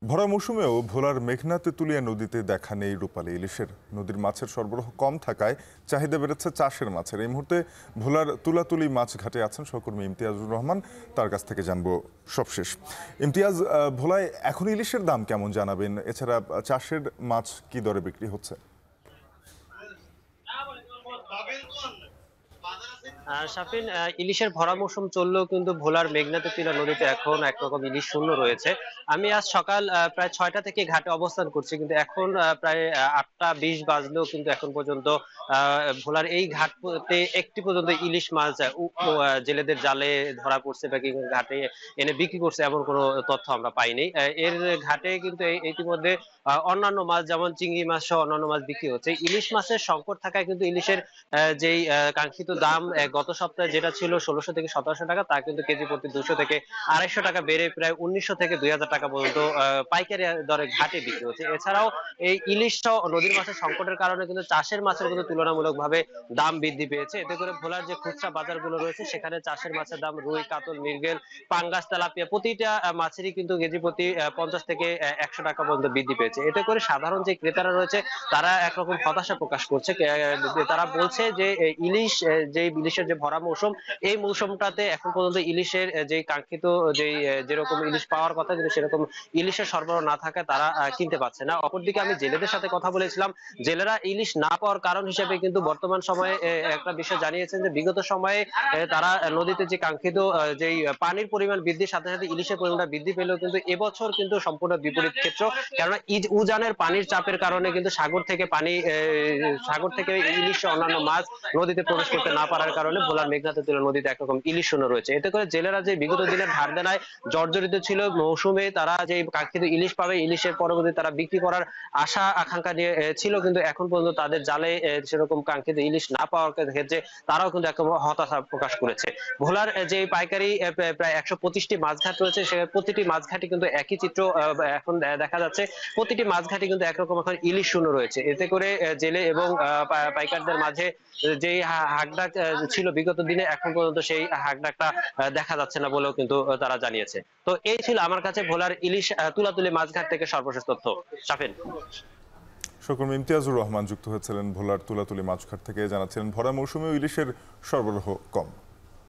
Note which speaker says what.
Speaker 1: ভরা মৌসুমেও ভোলার মেঘনা তেঁতুলিয়া নদীতে দেখা নেই রূপালী ইলিশের। নদীর মাছের সরবরাহ কম থাকায় চাহিদা বেড়েছে চাষের মাছের। এই মুহূর্তে ভোলার তুলাতুলি মাছ ঘাটে আছেন সহকর্মী ইমতিয়াজুর রহমান। তার কাছ থেকে জানবো সবশেষ। ইমতিয়াজ, ভোলায় এখন ইলিশের দাম কেমন জানাবেন? এছাড়া চাষের মাছ কি দরে বিক্রি হচ্ছে?
Speaker 2: শাফিন, ইলিশের ভরা মৌসুম চললেও কিন্তু ভোলার মেঘনা তেঁতুলিয়া নদীতে এখন একরকম ইলিশ শূন্য রয়েছে। আমি আজ সকাল প্রায় 6টা থেকে ঘাটে অবস্থান করছি, কিন্তু এখন প্রায় 8টা 20 বাজলেও কিন্তু এখন পর্যন্ত ভোলার এই ঘাটতে একটি পর্যন্ত ইলিশ মাছ জেলেদের জালে ধরা পড়ছে বা কি ঘাটে এনে বিক্রি করছে এমন কোনো তথ্য আমরা পাইনি। এর ঘাটে কিন্তু ইতিমধ্যে অন্যান্য মাছ যেমন চিংড়ি মাছ সহ অন্যান্য মাছ বিক্রি হচ্ছে। ইলিশ মাছের সংকট থাকায় কিন্তু ইলিশের যেই কাঙ্ক্ষিত দাম গত সপ্তাহে যেটা ছিল 1600 থেকে 1700 টাকা, তা কিন্তু কেজি প্রতি 200 থেকে 250 টাকা বেড়ে প্রায় 1900 থেকে 2000 টাকা পর্যন্ত পাইকারি দরে ঘাটে বিক্রি হচ্ছে। এছাড়াও এই ইলিশ সহ নদীর মাছের সংকটের কারণে কিন্তু চাষের মাছের কিন্তু তুলনামূলকভাবে দাম বৃদ্ধি পেয়েছে। এতে করে ভোলার যে খুচরা বাজারগুলো রয়েছে সেখানে চাষের মাছের দাম রুই, কাতল, মৃগেল, পাঙ্গাস, তেলাপিয়া প্রতিটা মাছেরই কিন্তু কেজি প্রতি 50 থেকে 100 টাকা পর্যন্ত বৃদ্ধি পেয়েছে। এতে করে সাধারণ যে ক্রেতারা রয়েছে তারা একরকম হতাশা প্রকাশ করছে। তারা বলছে যে যে ইলিশের যে ভরা মৌসুম, এই মৌসুমটাতে এখন পর্যন্ত ইলিশের যে কাঙ্ক্ষিত যে যেরকম ইলিশ পাওয়ার কথা কিন্তু সেরকম ইলিশের সরবরাহ না থাকায় তারা কিনতে পারছে না। অপরদিকে আমি জেলেদের সাথে কথা বলেছিলাম। জেলেরা ইলিশ না পাওয়ার কারণ হিসেবে কিন্তু বর্তমান সময়ে একটা বিষয় জানিয়েছেন যে বিগত সময়ে তারা নদীতে যে কাঙ্ক্ষিত যেই পানির পরিমাণ বৃদ্ধির সাথে সাথে ইলিশের পরিমাণটা বৃদ্ধি পেলেও কিন্তু এবছর কিন্তু সম্পূর্ণ বিপরীত ক্ষেত্র। কেননা উজানের পানির চাপের কারণে কিন্তু সাগর থেকে ইলিশ অন্যান্য মাছ নদীতে প্রবেশ করতে না পারার কারণে ভোলার মেঘনা তেঁতুলিয়া নদীতে একরকম ইলিশ শূন্য রয়েছে। এতে করে জেলেরা যে বিগত দিনের ধার দেনায় জর্জরিত ছিল, মৌসুমে তারা যে কাঙ্ক্ষিত ইলিশ পাবে, ইলিশের পরবর্তী তারা বিক্রি করার আশা আকাঙ্ক্ষা নিয়ে ছিল, কিন্তু এখন পর্যন্ত তাদের জালে সেরকম কাঙ্ক্ষিত ইলিশ না পাওয়ার ক্ষেত্রে তারাও কিন্তু একরকম হতাশা প্রকাশ করেছে। ভোলার যে পাইকারি প্রায় 125টি মাছঘাট রয়েছে, সে প্রতিটি মাছঘাটই কিন্তু একই চিত্র এখন দেখা যাচ্ছে। প্রতিটি মাছঘাটই কিন্তু একরকম এখন ইলিশ শূন্য রয়েছে। এতে করে জেলে এবং পাইকারদের মাঝে যেই হাকডাক ছিল বিগত দিনে, এখন পর্যন্ত সেই হাকডাকটা দেখা যাচ্ছে না বলেও কিন্তু তারা জানিয়েছে। তো এই ছিল আমার কাছে ভোলার ইলিশ তুলাতুলি মাছঘাট থেকে সর্বশেষ তথ্য। শাফিন।
Speaker 1: সহকর্মী ইমতিয়াজুর রহমান যুক্ত হয়েছিলেন ভোলার তুলাতুলি মাছঘাট থেকে, জানাচ্ছিলেন ভরা মৌসুমেও ইলিশের সরবরাহ কম।